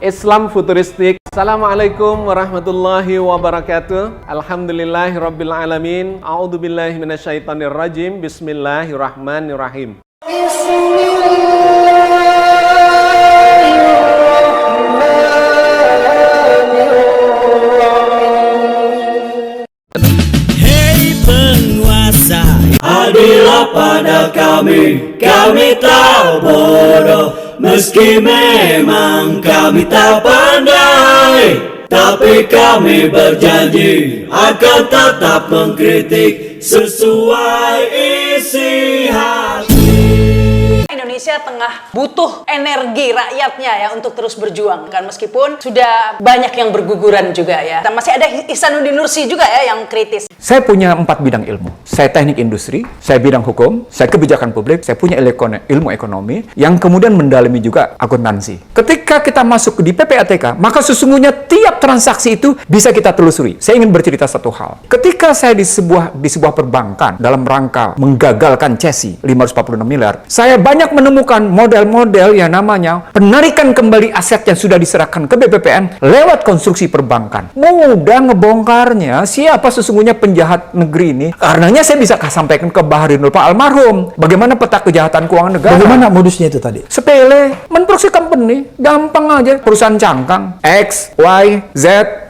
Islam futuristik. Assalamualaikum warahmatullahi wabarakatuh. Alhamdulillahirabbil alamin. A'udzubillahi minasyaitonirrajim. Bismillahirrahmanirrahim. Hei penguasa, adillah pada kami tak bodoh. Meski memang kami tak pandai, tapi kami berjanji akan tetap mengkritik sesuai isi hati. Indonesia tengah butuh energi rakyatnya ya untuk terus berjuang kan, meskipun sudah banyak yang berguguran juga ya. Dan masih ada Ihsanuddin Nursi juga ya yang kritis. Saya punya 4 bidang ilmu. Saya teknik industri, saya bidang hukum, saya kebijakan publik, saya punya ilmu ekonomi, yang kemudian mendalami juga akuntansi. Ketika kita masuk di PPATK, maka sesungguhnya tiap transaksi itu bisa kita telusuri. Saya ingin bercerita satu hal. Ketika saya di sebuah perbankan dalam rangka menggagalkan CESI 546 miliar, saya banyak menemukan model-model yang namanya penarikan kembali aset yang sudah diserahkan ke BPPN lewat konstruksi perbankan. Mudah ngebongkarnya siapa sesungguhnya penjahat negeri ini. Karenanya saya bisa sampaikan ke Bahrinul Pak almarhum. Bagaimana peta kejahatan keuangan negara. Bagaimana modusnya itu tadi? Sepele. Men-proxy company. Gampang aja. Perusahaan cangkang. X, Y, Z,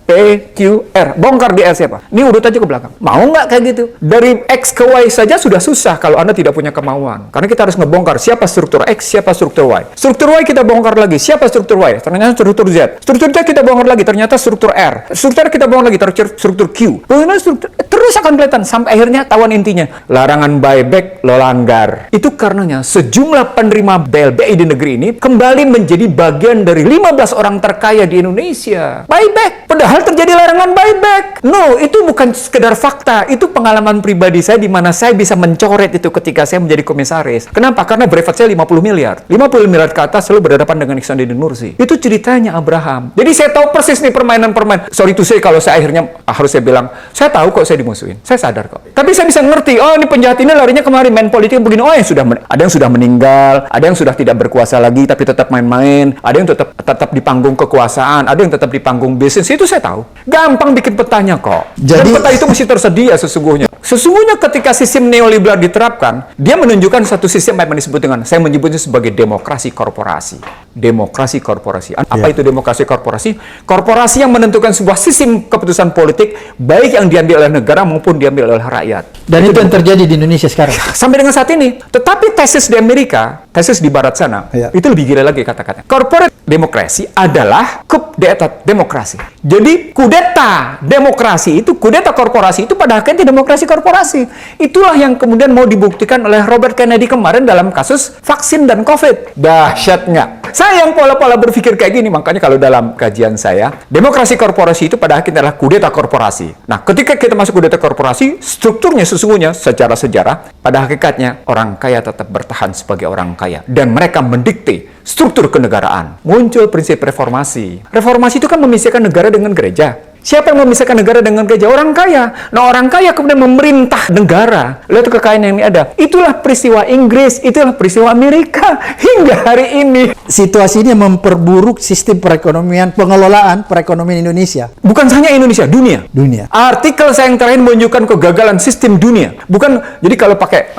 P, Q, R. Bongkar di R siapa? Ini urut aja ke belakang. Mau nggak kayak gitu? Dari X ke Y saja sudah susah kalau Anda tidak punya kemauan. Karena kita harus ngebongkar siapa struktur X, siapa struktur Y. Struktur Y kita bongkar lagi. Siapa struktur Y? Ternyata struktur Z. Struktur Z kita bongkar lagi. Ternyata struktur R. Struktur R kita bongkar lagi. Struktur Q. Kemudian struktur terus akan kelihatan sampai akhirnya tawan intinya. Larangan buyback lo langgar. Itu karenanya sejumlah penerima BLBI di negeri ini kembali menjadi bagian dari 15 orang terkaya di Indonesia. Buyback. Padahal terjadi larangan buyback. No, itu bukan sekedar fakta. Itu pengalaman pribadi saya di mana saya bisa mencoret itu ketika saya menjadi komisaris. Kenapa? Karena brevet saya 50 miliar. 50 miliar ke atas selalu berhadapan dengan Ihsanuddin Nursi. Itu ceritanya Abraham. Jadi saya tahu persis nih permainan-permainan. Sorry to say kalau saya akhirnya harus saya bilang, saya tahu kok saya dimusuhin. Saya sadar kok. Tapi saya bisa ngerti, oh ini penjahat ini larinya kemarin main politik begini. Oh ada yang sudah meninggal, ada yang sudah tidak berkuasa lagi tapi tetap main-main, ada yang tetap di panggung kekuasaan, ada yang tetap di panggung bisnis. Itu saya tahu. Gampang bikin petanya kok. Dan peta itu mesti tersedia sesungguhnya. Sesungguhnya ketika sistem neoliberal diterapkan, dia menunjukkan satu sistem yang disebut dengan, saya menyebutnya sebagai demokrasi korporasi. Demokrasi korporasi. Apa itu demokrasi korporasi? Korporasi yang menentukan sebuah sistem keputusan politik, baik yang diambil oleh negara maupun diambil oleh rakyat. Dan itu yang terjadi di Indonesia sekarang. Sampai dengan saat ini. Tetapi tesis di Amerika, tesis di barat sana, itu lebih gila lagi kata-katanya. Corporate demokrasi adalah coup d'etat demokrasi. Jadi kudeta demokrasi itu, kudeta korporasi itu pada akhirnya demokrasi korporasi. Itulah yang kemudian mau dibuktikan oleh Robert Kennedy kemarin dalam kasus vaksin dan COVID. Dahsyat nggak? Saya yang pola-pola berpikir kayak gini, makanya kalau dalam kajian saya, demokrasi korporasi itu pada akhirnya adalah kudeta korporasi. Nah, ketika kita masuk kudeta korporasi, strukturnya sesungguhnya secara sejarah, pada hakikatnya orang kaya tetap bertahan sebagai orang kaya. Dan mereka mendikte struktur kenegaraan. Muncul prinsip reformasi. Reformasi itu kan memisahkan negara dengan gereja. Siapa yang memisahkan negara dengan gereja? Orang kaya. Nah, orang kaya kemudian memerintah negara. Lihat kekayaan yang ini ada. Itulah peristiwa Inggris, itulah peristiwa Amerika hingga hari ini. Situasi ini memperburuk sistem perekonomian, pengelolaan perekonomian Indonesia. Bukan hanya Indonesia, dunia. Dunia. Artikel saya yang terakhir menunjukkan kegagalan sistem dunia. Bukan, jadi kalau pakai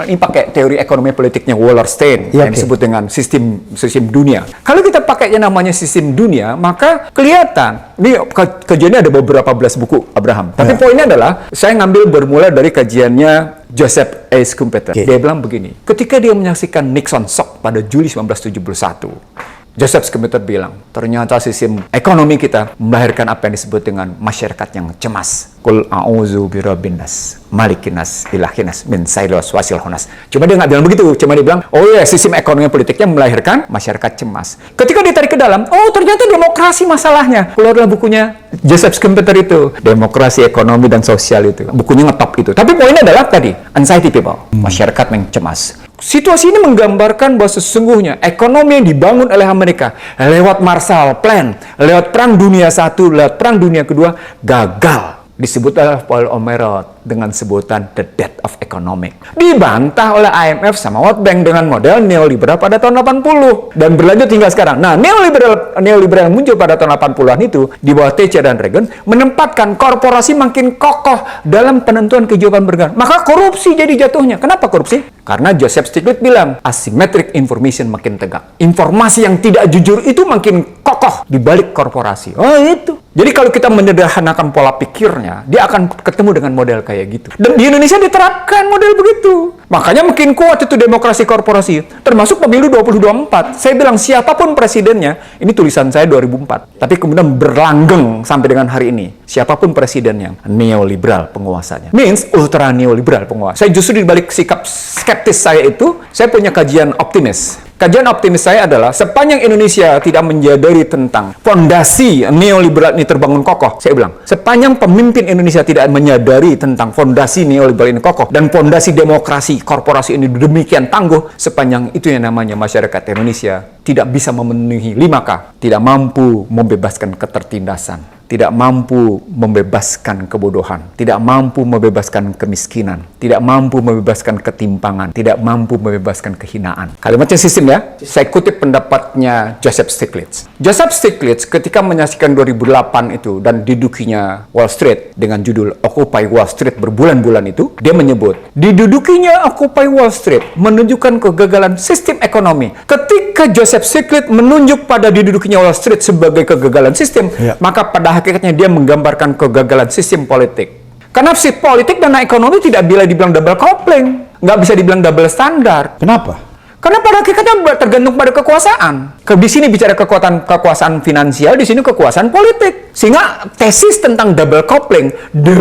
teori ekonomi politiknya Wallerstein yang disebut dengan sistem dunia. Kalau kita pakai yang namanya sistem dunia, maka kelihatan. Ini kajiannya ada beberapa belas buku Abraham. Tapi poinnya adalah saya ngambil bermula dari kajiannya Joseph A. Schumpeter. Dia bilang begini, ketika dia menyaksikan Nixon shock pada Juli 1971, Joseph Schumpeter bilang, ternyata sistem ekonomi kita melahirkan apa yang disebut dengan masyarakat yang cemas. Qul a'udzu birabbin nas, malikin nas, ilahin nas, min syarril waswasil khannas. Cuma dia nggak bilang begitu, cuma dia bilang, oh ya, sistem ekonomi politiknya melahirkan masyarakat cemas. Ketika ditarik ke dalam, oh ternyata demokrasi masalahnya. Keluarlah bukunya Joseph Schumpeter itu, Demokrasi Ekonomi dan Sosial itu. Bukunya ngetop itu. Tapi poinnya adalah tadi, anxiety people, masyarakat yang cemas. Situasi ini menggambarkan bahwa sesungguhnya ekonomi yang dibangun oleh Amerika lewat Marshall Plan, lewat Perang Dunia I, lewat Perang Dunia Kedua, gagal. Disebut oleh Paul Omerod dengan sebutan the death of economic. Dibantah oleh IMF sama World Bank dengan model neoliberal pada tahun 80 dan berlanjut hingga sekarang. Nah, neoliberal muncul pada tahun 80-an itu di bawah Thatcher dan Reagan menempatkan korporasi makin kokoh dalam penentuan kehidupan bergerak. Maka korupsi jadi jatuhnya. Kenapa korupsi? Karena Joseph Stiglitz bilang asymmetric information makin tegak. Informasi yang tidak jujur itu makin kokoh di balik korporasi. Oh, itu. Jadi kalau kita menyederhanakan pola pikirnya, dia akan ketemu dengan model kayak gitu. Dan di Indonesia diterapkan model begitu. Makanya makin kuat itu demokrasi korporasi. Termasuk pemilu 2024. Saya bilang siapapun presidennya, ini tulisan saya 2004. Tapi kemudian berlanggeng sampai dengan hari ini. Siapapun presidennya, neoliberal penguasanya. Means ultra neoliberal penguasa. Saya justru di balik sikap skeptis saya itu, saya punya kajian optimis. Kajian optimis saya adalah sepanjang Indonesia tidak menyadari tentang fondasi neoliberal ini terbangun kokoh. Saya bilang, sepanjang pemimpin Indonesia tidak menyadari tentang fondasi neoliberal ini kokoh dan fondasi demokrasi korporasi ini demikian tangguh, sepanjang itu yang namanya masyarakat Indonesia tidak bisa memenuhi 5K, tidak mampu membebaskan ketertindasan, tidak mampu membebaskan kebodohan, tidak mampu membebaskan kemiskinan, tidak mampu membebaskan ketimpangan, tidak mampu membebaskan kehinaan. Kalimatnya sistem ya. Saya kutip pendapatnya Joseph Stiglitz. Joseph Stiglitz ketika menyaksikan 2008 itu dan didukinya Wall Street dengan judul Occupy Wall Street berbulan-bulan itu, dia menyebut didudukinya Occupy Wall Street menunjukkan kegagalan sistem ekonomi. Ketika Joseph Stiglitz menunjuk pada didudukinya Wall Street sebagai kegagalan sistem, maka pada hakikatnya dia menggambarkan kegagalan sistem politik. Karena sistem politik dan ekonomi tidak bisa dibilang double coupling, nggak bisa dibilang double standar. Kenapa? Karena pada hakikatnya tergantung pada kekuasaan. Di sini bicara kekuasaan finansial, di sini kekuasaan politik. Sehingga tesis tentang double coupling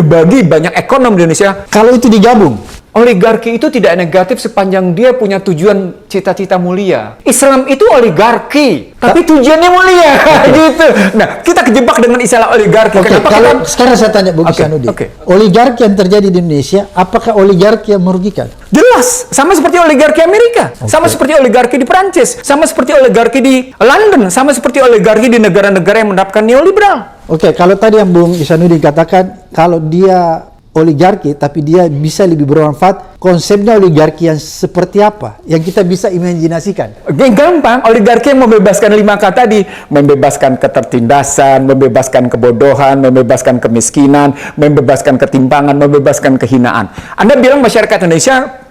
bagi banyak ekonom di Indonesia, Kalau itu digabung, oligarki itu tidak negatif sepanjang dia punya tujuan cita-cita mulia. Islam itu oligarki, tapi tujuannya mulia, gitu. Nah, kita kejebak dengan istilah oligarki. Oke, Kenapa kalau kita... sekarang saya tanya Bung Oke, Ihsanuddin, oke. oligarki yang terjadi di Indonesia, apakah oligarki yang merugikan? Jelas, sama seperti oligarki Amerika, sama seperti oligarki di Perancis, sama seperti oligarki di London, sama seperti oligarki di negara-negara yang menerapkan neoliberal. Oke, kalau tadi yang Bung Ihsanuddin katakan, kalau dia oligarki, tapi dia bisa lebih bermanfaat, konsepnya oligarki yang seperti apa? Yang kita bisa imajinasikan. Gampang, oligarki yang membebaskan 5K tadi, membebaskan ketertindasan, membebaskan kebodohan, membebaskan kemiskinan, membebaskan ketimpangan, membebaskan kehinaan. Anda bilang masyarakat Indonesia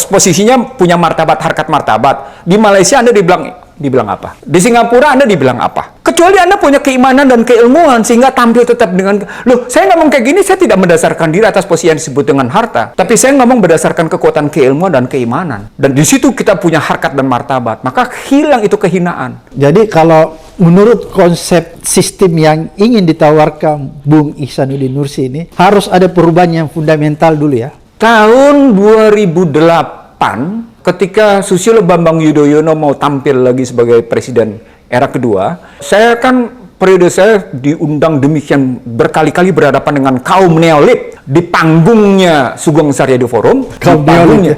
posisinya punya martabat, harkat martabat. Di Malaysia Anda dibilang apa? Di Singapura Anda dibilang apa? Kecuali Anda punya keimanan dan keilmuan sehingga tampil tetap dengan, loh, saya ngomong kayak gini, saya tidak mendasarkan diri atas posisi yang disebut dengan harta, tapi saya ngomong berdasarkan kekuatan keilmuan dan keimanan. Dan di situ kita punya harkat dan martabat, maka hilang itu kehinaan. Jadi kalau menurut konsep sistem yang ingin ditawarkan Bung Ihsanuddin Nursi ini, harus ada perubahan yang fundamental dulu ya. Tahun 2008, ketika Susilo Bambang Yudhoyono mau tampil lagi sebagai presiden era kedua, saya kan periode saya diundang demikian berkali-kali berhadapan dengan kaum neolib di panggungnya Sugeng Saryadi Forum, Kaum neolib,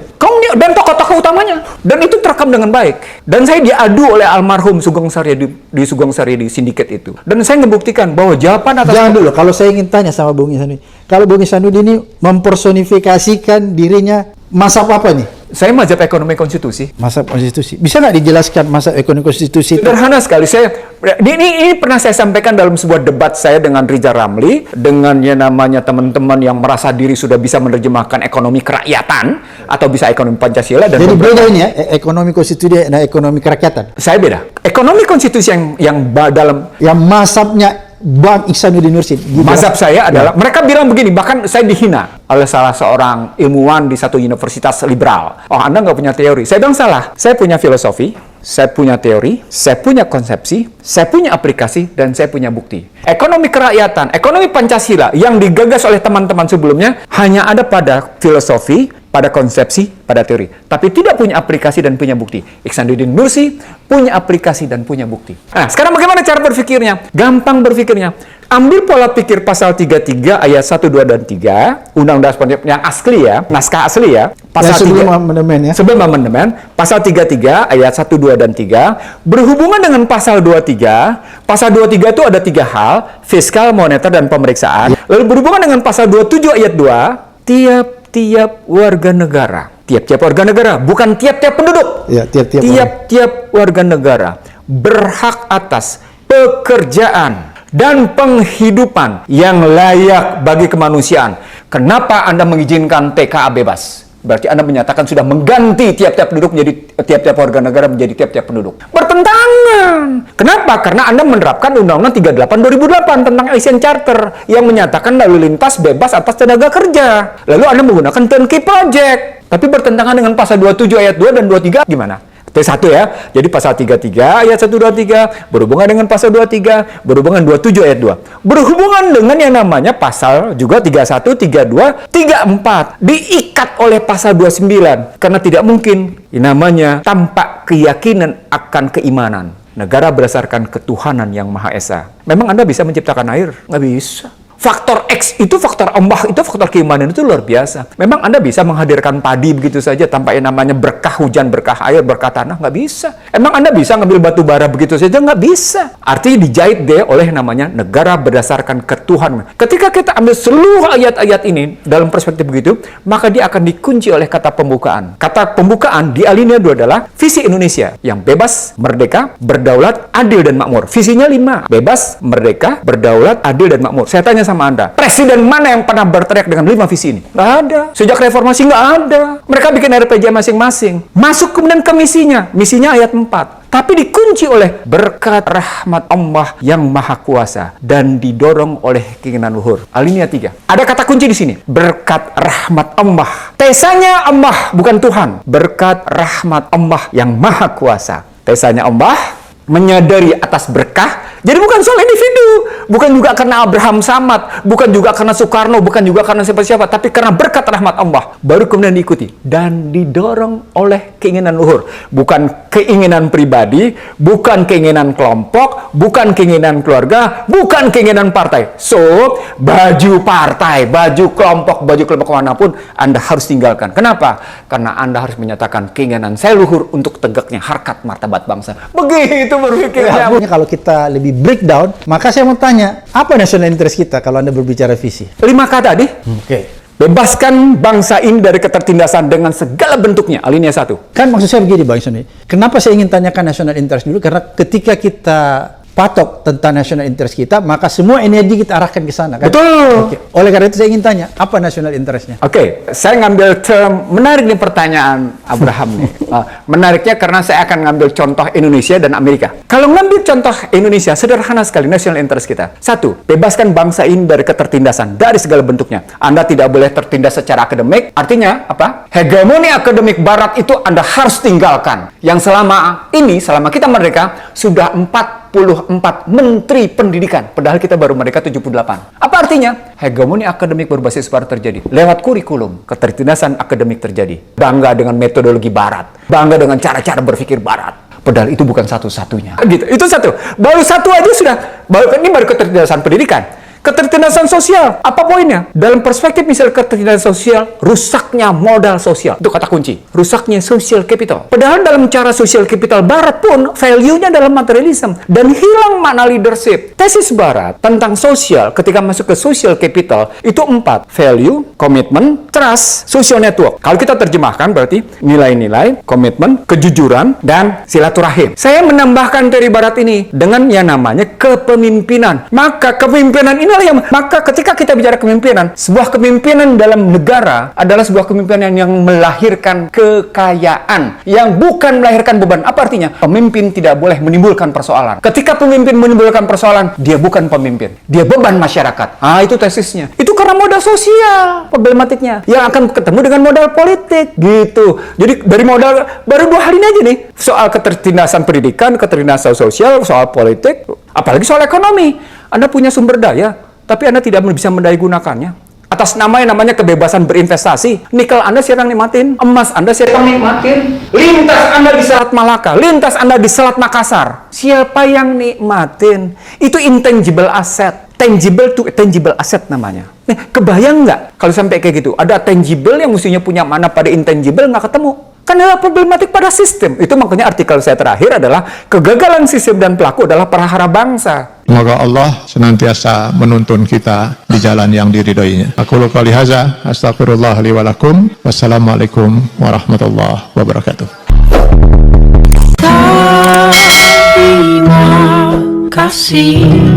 dan tokoh-tokoh utamanya, dan itu terekam dengan baik. Dan saya diadu oleh almarhum Sugeng Saryadi di Sugeng Saryadi Syndicate itu, dan saya membuktikan bahwa jawaban atas... Jangan dulu, kalau saya ingin tanya sama Bung Ihsanuddin, kalau Bung Ihsanuddin ini mempersonifikasikan dirinya mazhab apa nih? Saya mazhab ekonomi konstitusi. Mazhab konstitusi. Bisa nggak dijelaskan mazhab ekonomi konstitusi itu? Sederhana sekali. Ini pernah saya sampaikan dalam sebuah debat saya dengan Rizal Ramli, dengan yang namanya teman-teman yang merasa diri sudah bisa menerjemahkan ekonomi kerakyatan atau bisa ekonomi Pancasila. Dan jadi beda ini ya, ekonomi konstitusi dan ekonomi kerakyatan. Saya beda. Ekonomi konstitusi yang dalam... Yang mazhabnya Bang Ihsanuddin Nursi. Mazhab saya adalah, mereka bilang begini, bahkan saya dihina oleh salah seorang ilmuwan di satu universitas liberal. Oh, Anda nggak punya teori. Saya bilang salah. Saya punya filosofi, saya punya teori, saya punya konsepsi, saya punya aplikasi, dan saya punya bukti. Ekonomi kerakyatan, ekonomi Pancasila yang digagas oleh teman-teman sebelumnya hanya ada pada filosofi, pada konsepsi, pada teori, tapi tidak punya aplikasi dan punya bukti. Ihsanuddin Nursi punya aplikasi dan punya bukti. Nah, sekarang bagaimana cara berpikirnya? Gampang berpikirnya. Ambil pola pikir pasal 33 ayat 1, 2, dan 3, Undang-Undang yang asli ya, naskah asli ya. Pasal sebelum 3, amandemen ya. Sebelum amandemen, pasal 33 ayat 1, 2, dan 3 berhubungan dengan pasal 23. Pasal 23 itu ada 3 hal, fiskal, moneter, dan pemeriksaan. Lalu berhubungan dengan pasal 27 ayat 2, tiap-tiap warga negara. Tiap-tiap warga negara, bukan tiap-tiap penduduk. Ya, tiap-tiap Tiap-tiap warga negara berhak atas pekerjaan dan penghidupan yang layak bagi kemanusiaan. Kenapa Anda mengizinkan TKA bebas? Berarti Anda menyatakan sudah mengganti tiap-tiap penduduk menjadi tiap-tiap warga negara menjadi tiap-tiap penduduk. Bertentangan. Kenapa? Karena Anda menerapkan Undang-Undang 38 2008 tentang ASEAN Charter yang menyatakan lalu lintas bebas atas tenaga kerja. Lalu Anda menggunakan turnkey project. Tapi bertentangan dengan pasal 27 ayat 2 dan 23 gimana? T1 ya. Jadi pasal 33 ayat 1, 2, 3 berhubungan dengan pasal 23, berhubungan 27 ayat 2. Berhubungan dengan yang namanya pasal juga 31, 32, 34 diikat oleh pasal 29 karena tidak mungkin yang namanya tanpa keyakinan akan keimanan. Negara berdasarkan ketuhanan yang Maha Esa. Memang Anda bisa menciptakan air? Nggak bisa. Faktor X itu, faktor Allah itu, faktor keimanan itu luar biasa. Memang Anda bisa menghadirkan padi begitu saja tanpa yang namanya berkah hujan, berkah air, berkah tanah? Nggak bisa. Emang Anda bisa ngambil batu bara begitu saja? Nggak bisa. Artinya dijahit deh oleh namanya negara berdasarkan ketuhanan. Ketika kita ambil seluruh ayat-ayat ini dalam perspektif begitu, maka dia akan dikunci oleh kata pembukaan. Kata pembukaan di alinea 2 adalah visi Indonesia yang bebas, merdeka, berdaulat, adil, dan makmur. Visinya 5. Bebas, merdeka, berdaulat, adil, dan makmur. Saya tanya sama Anda, presiden mana yang pernah berteriak dengan 5 visi ini? Nggak ada. Sejak reformasi nggak ada. Mereka bikin RPJ masing-masing. Masuk kemudian ke misinya. Misinya ayat 4. Tapi dikunci oleh berkat rahmat Allah yang maha kuasa dan didorong oleh keinginan luhur. Alinea 3. Ada kata kunci di sini. Berkat rahmat Allah. Tesanya Allah, bukan Tuhan. Berkat rahmat Allah yang maha kuasa. Tesanya Allah menyadari atas berkah. Jadi bukan soal individu, bukan juga karena Abraham Samad, bukan juga karena Soekarno, bukan juga karena siapa-siapa, tapi karena berkat rahmat Allah. Baru kemudian diikuti dan didorong oleh keinginan luhur. Bukan keinginan pribadi, bukan keinginan kelompok, bukan keinginan keluarga, bukan keinginan partai. So, baju partai, baju kelompok manapun Anda harus tinggalkan. Kenapa? Karena Anda harus menyatakan keinginan saya luhur untuk tegaknya harkat martabat bangsa. Begitu berpikirnya. Kalau kita lebih breakdown, maka saya mau tanya, apa national interest kita kalau Anda berbicara visi? 5 kata tadi. Oke. Bebaskan bangsa ini dari ketertindasan dengan segala bentuknya. Alinea 1. Kan maksud saya begini Bang Sony, kenapa saya ingin tanyakan national interest dulu? Karena ketika kita patok tentang national interest kita, maka semua energi kita arahkan ke sana. Kan? Betul. Oke. Oleh karena itu saya ingin tanya, apa national interestnya? Oke, saya ngambil term, menarik nih pertanyaan Abraham nih. Menariknya karena saya akan ngambil contoh Indonesia dan Amerika. Kalau ngambil contoh Indonesia, sederhana sekali national interest kita. 1, bebaskan bangsa ini dari ketertindasan, dari segala bentuknya. Anda tidak boleh tertindas secara akademik, artinya apa? Hegemoni akademik barat itu Anda harus tinggalkan. Yang selama kita merdeka, sudah 44 menteri pendidikan, padahal kita baru merdeka 78. Apa artinya? Hegemoni akademik berbasis barat terjadi. Lewat kurikulum, ketertindasan akademik terjadi. Bangga dengan metodologi barat, bangga dengan cara-cara berpikir barat. Padahal itu bukan satu-satunya. Gitu. Itu satu. Baru satu aja sudah. Ini baru ketertindasan pendidikan. Ketertindasan sosial, apa poinnya? Dalam perspektif misal ketertindasan sosial, rusaknya modal sosial. Itu kata kunci. Rusaknya social capital. Padahal dalam cara social capital barat pun, value-nya dalam materialism. Dan hilang makna leadership. Tesis barat tentang sosial, ketika masuk ke social capital, itu 4. Value, komitmen, trust, social network. Kalau kita terjemahkan berarti nilai-nilai, komitmen, kejujuran, dan silaturahim. Saya menambahkan teori barat ini dengan yang namanya kepemimpinan. Maka kepemimpinan ini maka ketika kita bicara kepemimpinan, sebuah kepemimpinan dalam negara adalah sebuah kepemimpinan yang melahirkan kekayaan, yang bukan melahirkan beban. Apa artinya? Pemimpin tidak boleh menimbulkan persoalan. Ketika pemimpin menimbulkan persoalan, dia bukan pemimpin, dia beban masyarakat. Itu tesisnya. Itu karena modal sosial problematiknya yang akan ketemu dengan modal politik gitu. Jadi dari modal baru 2 hal ini aja nih, soal ketertindasan pendidikan, ketertindasan sosial, soal politik, apalagi soal ekonomi. Anda punya sumber daya, tapi Anda tidak bisa mendaya gunakannya. Atas nama yang namanya kebebasan berinvestasi. Nikel Anda siapa yang nikmatin? Emas Anda siapa yang nikmatin? Lintas Anda di Selat Malaka, lintas Anda di Selat Makassar. Siapa yang nikmatin? Itu intangible asset. Tangible to tangible asset namanya. Nih, kebayang nggak kalau sampai kayak gitu? Ada tangible yang mestinya punya mana pada intangible nggak ketemu. Karena ada problematik pada sistem. Itu makanya artikel saya terakhir adalah kegagalan sistem dan pelaku adalah perhara bangsa. Semoga Allah senantiasa menuntun kita di jalan yang diridhoinya. Aku qouli hadza, astagfirullah li wa lakum. Wassalamualaikum warahmatullahi wabarakatuh. Terima kasih.